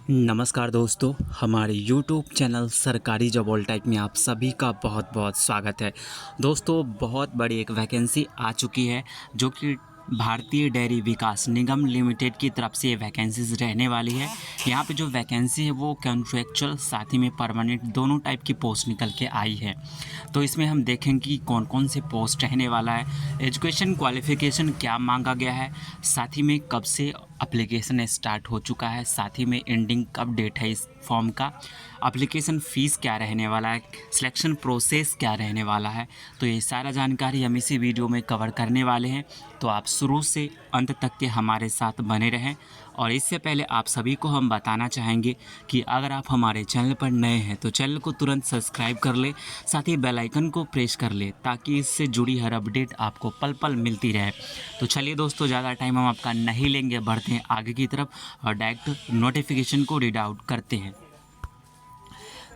नमस्कार दोस्तों, हमारे YouTube चैनल सरकारी जॉब ऑल टाइप में आप सभी का बहुत बहुत स्वागत है। दोस्तों, बहुत बड़ी एक वैकेंसी आ चुकी है जो कि भारतीय डेयरी विकास निगम लिमिटेड की तरफ से ये वैकेंसीज रहने वाली है। यहाँ पे जो वैकेंसी है वो कॉन्ट्रैक्चुअल साथ ही में परमानेंट दोनों टाइप की पोस्ट निकल के आई है। तो इसमें हम देखेंगे कि कौन कौन से पोस्ट रहने वाला है, एजुकेशन क्वालिफ़िकेशन क्या मांगा गया है, साथ ही में कब से एप्लीकेशन स्टार्ट हो चुका है, साथ ही में एंडिंग कब डेट है इस फॉर्म का, एप्लीकेशन फ़ीस क्या रहने वाला है, सिलेक्शन प्रोसेस क्या रहने वाला है। तो ये सारा जानकारी हम इसी वीडियो में कवर करने वाले हैं। तो आप शुरू से अंत तक के हमारे साथ बने रहें। और इससे पहले आप सभी को हम बताना चाहेंगे कि अगर आप हमारे चैनल पर नए हैं तो चैनल को तुरंत सब्सक्राइब कर ले, साथ ही बेल आइकन को प्रेस कर ले ताकि इससे जुड़ी हर अपडेट आपको पल पल मिलती रहे। तो चलिए दोस्तों, ज़्यादा टाइम हम आपका नहीं लेंगे, बढ़ते हैं आगे की तरफ और डायरेक्ट नोटिफिकेशन को रीड आउट करते हैं।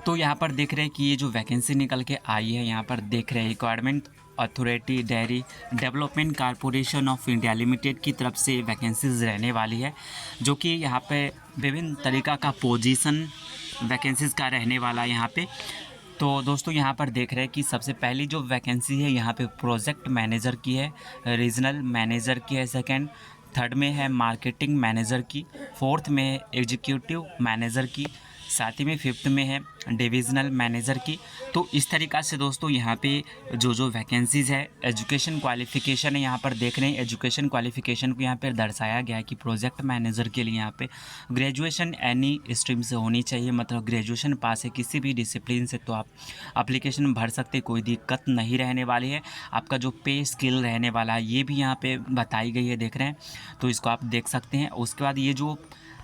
तो यहाँ पर देख रहे हैं कि ये जो वैकेंसी निकल के आई है, यहाँ पर देख रहे हैं requirement authority dairy development corporation of India limited की तरफ से वैकेंसीज रहने वाली है, जो कि यहाँ पे विभिन्न तरीक़ा का पोजीशन वैकेंसीज़ का रहने वाला है यहाँ पे। तो दोस्तों, यहाँ पर देख रहे हैं कि सबसे पहली जो वैकेंसी है यहाँ पे प्रोजेक्ट मैनेजर की है, रीजनल मैनेजर की है सेकेंड, थर्ड में है मार्केटिंग मैनेजर की, फोर्थ में है एग्जीक्यूटिव मैनेजर की, साथ ही में फिफ्थ में है डिविज़नल मैनेजर की। तो इस तरीक़ा से दोस्तों यहाँ पे जो वैकेंसीज़ है, एजुकेशन क्वालिफ़िकेशन है, यहाँ पर देख रहे हैं एजुकेशन क्वालिफ़िकेशन को यहाँ पर दर्शाया गया है कि प्रोजेक्ट मैनेजर के लिए यहाँ पे ग्रेजुएशन एनी स्ट्रीम से होनी चाहिए, मतलब ग्रेजुएशन पास है किसी भी डिसिप्लिन से, तो आप एप्लीकेशन भर सकते, कोई दिक्कत नहीं रहने वाली है। आपका जो पे स्केल रहने वाला है ये भी यहाँ पे बताई गई है, देख रहे हैं, तो इसको आप देख सकते हैं। उसके बाद ये जो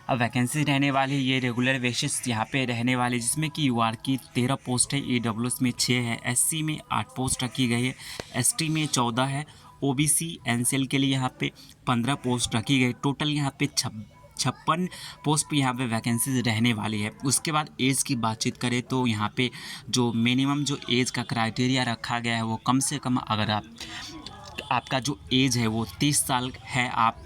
वैकेंसी रहने वाली है ये रेगुलर बेसिस यहाँ पे रहने वाली, जिसमें कि यूआर की 13 पोस्ट है, ईडब्ल्यूएस में 6 है, एससी में 8 पोस्ट रखी गई है, एसटी में 14 है, ओबीसी एनसीएल के लिए यहाँ पे 15 पोस्ट रखी गई। टोटल यहाँ पे 56 पोस्ट पे यहाँ पे वैकेंसीज रहने वाली है। उसके बाद एज की बातचीत करें तो यहाँ पे जो मिनिमम जो एज का क्राइटेरिया रखा गया है वो कम से कम, अगर आपका जो एज है वो 30 साल है आप,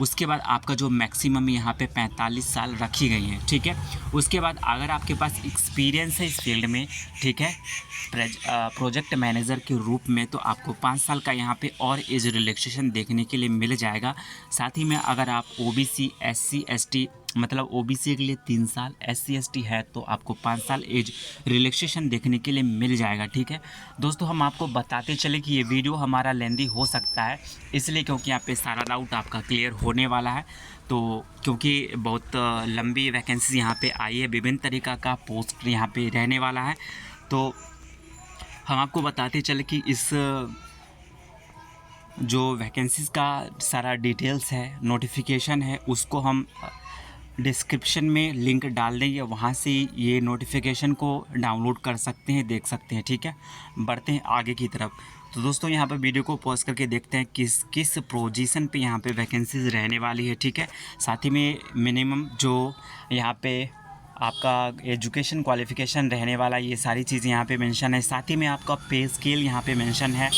उसके बाद आपका जो मैक्सिमम यहाँ पे 45 साल रखी गई है, ठीक है। उसके बाद अगर आपके पास एक्सपीरियंस है इस फील्ड में, ठीक है, प्रोजेक्ट मैनेजर के रूप में, तो आपको 5 साल का यहाँ पे और एज रिलैक्सेशन देखने के लिए मिल जाएगा। साथ ही में अगर आप ओबीसी एससी एसटी, मतलब ओबीसी के लिए 3 साल, एससी एसटी है तो आपको 5 साल एज रिलैक्सेशन देखने के लिए मिल जाएगा, ठीक है। दोस्तों, हम आपको बताते चले कि ये वीडियो हमारा लेंदी हो सकता है, इसलिए क्योंकि यहाँ पे सारा डाउट आपका क्लियर होने वाला है। तो क्योंकि बहुत लंबी वैकेंसी यहाँ पे आई है, विभिन्न तरीक़ा का पोस्ट यहाँ पे रहने वाला है, तो हम आपको बताते चले कि इस जो वैकेंसीज़ का सारा डिटेल्स है, नोटिफिकेशन है, उसको हम डिस्क्रिप्शन में लिंक डाल देंगे, वहाँ से ये नोटिफिकेशन को डाउनलोड कर सकते हैं, देख सकते हैं, ठीक है। बढ़ते हैं आगे की तरफ। तो दोस्तों, यहाँ पर वीडियो को पॉज करके देखते हैं किस किस पोजीशन पे यहाँ पे वैकेंसीज रहने वाली है, ठीक है। साथ ही में मिनिमम जो यहाँ पे आपका एजुकेशन क्वालिफ़िकेशन रहने वाला, ये सारी चीज़ें यहाँ पे मेंशन है। साथ ही में आपका पे स्केल यहाँ पे मेंशन है,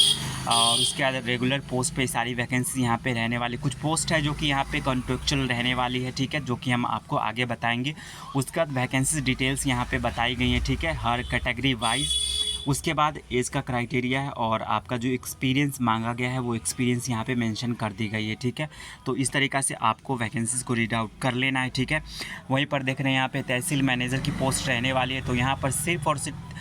और उसके बाद रेगुलर पोस्ट पे सारी वैकेंसी यहाँ पे रहने वाली। कुछ पोस्ट है जो कि यहाँ पे कॉन्ट्रैक्चुअल रहने वाली है, ठीक है, जो कि हम आपको आगे बताएंगे। उसके बाद वैकेंसी डिटेल्स यहाँ पे बताई गई हैं, ठीक है, हर कैटेगरी वाइज। उसके बाद एज का क्राइटेरिया है और आपका जो एक्सपीरियंस मांगा गया है वो एक्सपीरियंस यहाँ पे मेंशन कर दी गई है, ठीक है। तो इस तरीक़ा से आपको वैकेंसीज़ को रीड आउट कर लेना है, ठीक है। वहीं पर देख रहे हैं यहाँ पे तहसील मैनेजर की पोस्ट रहने वाली है, तो यहाँ पर सिर्फ और सिर्फ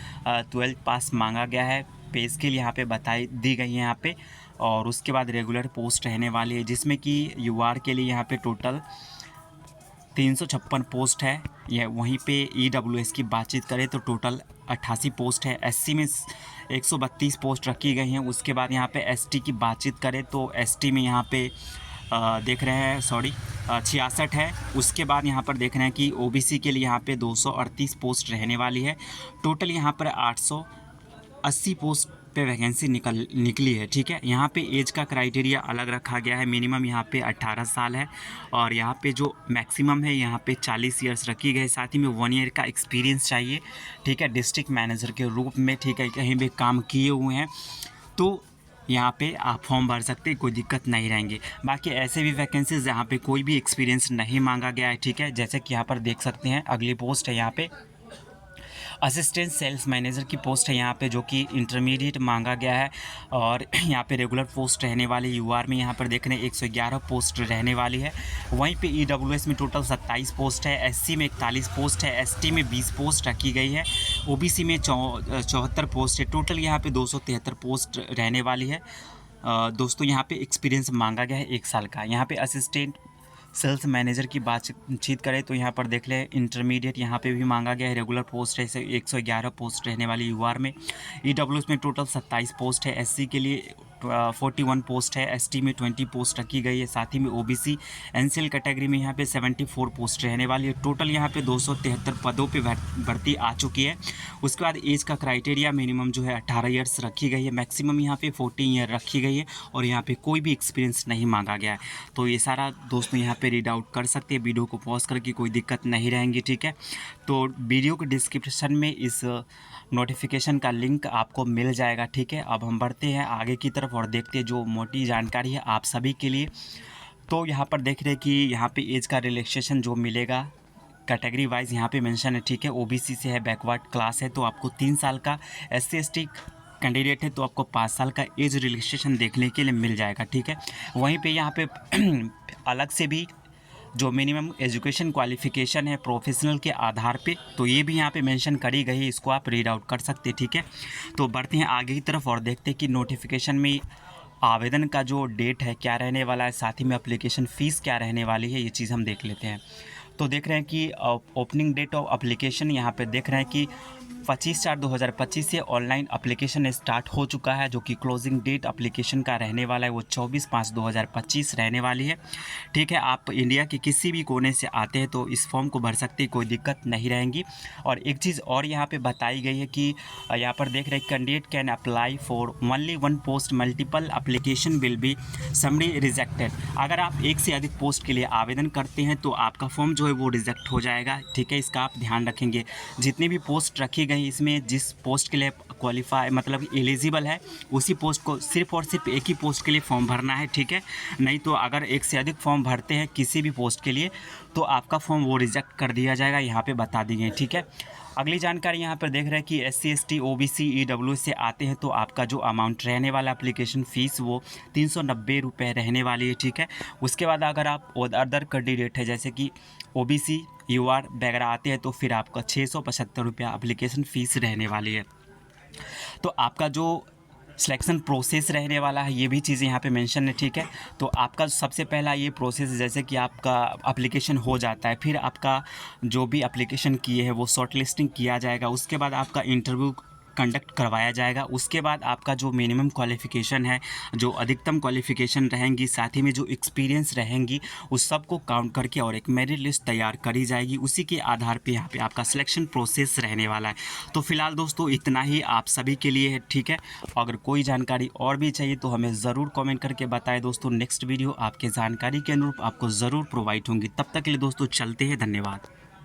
12th पास मांगा गया है। पे स्केल यहाँ पे बताई दी गई है यहाँ पे। और उसके बाद रेगुलर पोस्ट रहने वाली है, जिसमें कि यूआर के लिए यहाँ पे टोटल 356 पोस्ट है। यह वहीं पे ईडब्ल्यूएस की बातचीत करें तो टोटल 88 पोस्ट है। एससी में 132 पोस्ट रखी गई हैं। उसके बाद यहाँ पे एसटी की बातचीत करें तो एसटी में यहाँ पे देख रहे हैं 66 है। उसके बाद यहाँ पर देख रहे हैं कि ओबीसी के लिए यहाँ पे 238 पोस्ट रहने वाली है। टोटल यहाँ पर 880 पोस्ट पे वैकेंसी निकली है, ठीक है। यहाँ पे एज का क्राइटेरिया अलग रखा गया है, मिनिमम यहाँ पे 18 साल है और यहाँ पे जो मैक्सिमम है यहाँ पे 40 ईयर्स रखी गई। साथ ही में 1 ईयर का एक्सपीरियंस चाहिए, ठीक है, डिस्ट्रिक्ट मैनेजर के रूप में, ठीक है, कहीं भी काम किए हुए हैं। तो यहाँ पे आप फॉर्म भर सकते हैं, कोई दिक्कत नहीं रहेंगी। बाकी ऐसे भी वैकेंसीज़ जहाँ पे कोई भी एक्सपीरियंस नहीं मांगा गया है, ठीक है। जैसे कि यहाँ पर देख सकते हैं अगली पोस्ट है यहाँ पे असिस्टेंट सेल्स मैनेजर की पोस्ट है यहाँ पे, जो कि इंटरमीडिएट मांगा गया है। और यहाँ पे रेगुलर पोस्ट रहने वाली यूआर में यहाँ पर देख रहे हैं 111 पोस्ट रहने वाली है। वहीं पे ईडब्ल्यूएस में टोटल 27 पोस्ट है, एससी में 41 पोस्ट है, एसटी में 20 पोस्ट रखी गई है, ओबीसी में 74 पोस्ट है। टोटल यहाँ पे 273 पोस्ट रहने वाली है। दोस्तों यहाँ पे एक्सपीरियंस मांगा गया है 1 साल का। यहाँ पे असिस्टेंट सेल्स मैनेजर की बातचीत करें तो यहाँ पर देख लें इंटरमीडिएट यहाँ पे भी मांगा गया है। रेगुलर पोस्ट है 111 पोस्ट रहने वाली यूआर में। ईडब्ल्यूएस में टोटल 27 पोस्ट है, एससी के लिए 41 पोस्ट है, एसटी में 20 पोस्ट रखी गई है। साथ ही में ओबीसी एनसीएल कैटेगरी में यहाँ पे 74 पोस्ट रहने वाली है। टोटल यहाँ पे 273 पदों पे भर्ती आ चुकी है। उसके बाद एज का क्राइटेरिया मिनिमम जो है 18 ईयर्स रखी गई है, मैक्सिमम यहाँ पे 14 ईयर रखी गई है, और यहाँ पे कोई भी एक्सपीरियंस नहीं मांगा गया है। तो ये सारा दोस्तों यहाँ पे रीड आउट कर सकते हैं, वीडियो को पॉज करके, कोई दिक्कत नहीं रहेंगी, ठीक है। तो वीडियो के डिस्क्रिप्शन में इस नोटिफिकेशन का लिंक आपको मिल जाएगा, ठीक है। अब हम बढ़ते हैं आगे की तरफ और देखते हैं जो मोटी जानकारी है आप सभी के लिए। तो यहाँ पर देख रहे हैं कि यहाँ पे एज का रिलैक्सेशन जो मिलेगा कैटेगरी वाइज यहाँ पे मेंशन है, ठीक है। ओबीसी से है, बैकवर्ड क्लास है तो आपको 3 साल का, एससी एसटी कैंडिडेट है तो आपको 5 साल का एज रिलैक्सेशन देखने के लिए मिल जाएगा, ठीक है। वहीं पे यहाँ पे अलग से भी जो मिनिमम एजुकेशन क्वालिफ़िकेशन है प्रोफेशनल के आधार पे, तो ये भी यहाँ पे मेंशन करी गई है, इसको आप रीड आउट कर सकते हैं, ठीक है। तो बढ़ते हैं आगे की तरफ और देखते हैं कि नोटिफिकेशन में आवेदन का जो डेट है क्या रहने वाला है, साथ ही में एप्लीकेशन फ़ीस क्या रहने वाली है, ये चीज़ हम देख लेते हैं। तो देख रहे हैं कि ओपनिंग डेट ऑफ एप्लीकेशन यहाँ पे देख रहे हैं कि 25/4/2025 से ऑनलाइन एप्लीकेशन स्टार्ट हो चुका है, जो कि क्लोजिंग डेट एप्लीकेशन का रहने वाला है वो 24/5/2025 रहने वाली है, ठीक है। आप इंडिया के किसी भी कोने से आते हैं तो इस फॉर्म को भर सकते हैं, कोई दिक्कत नहीं रहेंगी। और एक चीज़ और यहाँ पे बताई गई है कि यहाँ पर देख रहे हैं candidate can apply for only 1 post, multiple application will be summary rejected. अगर आप एक से अधिक पोस्ट के लिए आवेदन करते हैं तो आपका फॉर्म जो है वो रिजेक्ट हो जाएगा, ठीक है। इसका आप ध्यान रखेंगे। जितनी भी पोस्ट रखी गई इसमें जिस पोस्ट के लिए क्वालिफाई मतलब एलिजिबल है उसी पोस्ट को सिर्फ और सिर्फ एक ही पोस्ट के लिए फॉर्म भरना है, ठीक है। नहीं तो अगर एक से अधिक फॉर्म भरते हैं किसी भी पोस्ट के लिए तो आपका फॉर्म वो रिजेक्ट कर दिया जाएगा, यहाँ पे बता दी गई, ठीक है। अगली जानकारी यहाँ पर देख रहे हैं कि एससी एसटी ओबीसी ईडब्ल्यू से आते हैं तो आपका जो अमाउंट रहने वाला एप्लीकेशन फ़ीस वो 390 रुपये रहने वाली है, ठीक है। उसके बाद अगर आप अदर कैंडिडेट है जैसे कि ओबीसी यूआर वगैरह आते हैं तो फिर आपका 675 रुपया एप्लीकेशन फ़ीस रहने वाली है। तो आपका जो सिलेक्शन प्रोसेस रहने वाला है ये भी चीज़ें यहाँ पे मेंशन है, ठीक है। तो आपका सबसे पहला ये प्रोसेस जैसे कि आपका एप्लीकेशन हो जाता है, फिर आपका जो भी एप्लीकेशन किए हैं वो शॉर्ट लिस्टिंग किया जाएगा, उसके बाद आपका इंटरव्यू कंडक्ट करवाया जाएगा। उसके बाद आपका जो मिनिमम क्वालिफ़िकेशन है, जो अधिकतम क्वालिफ़िकेशन रहेंगी, साथ ही में जो एक्सपीरियंस रहेंगी, उस सब को काउंट करके और एक मेरिट लिस्ट तैयार करी जाएगी। उसी के आधार पे यहाँ पे आपका सिलेक्शन प्रोसेस रहने वाला है। तो फिलहाल दोस्तों इतना ही आप सभी के लिए है, ठीक है। अगर कोई जानकारी और भी चाहिए तो हमें ज़रूर कमेंट करके बताएं दोस्तों। नेक्स्ट वीडियो आपके जानकारी के अनुरूप आपको ज़रूर प्रोवाइड होंगी। तब तक के लिए दोस्तों चलते हैं, धन्यवाद।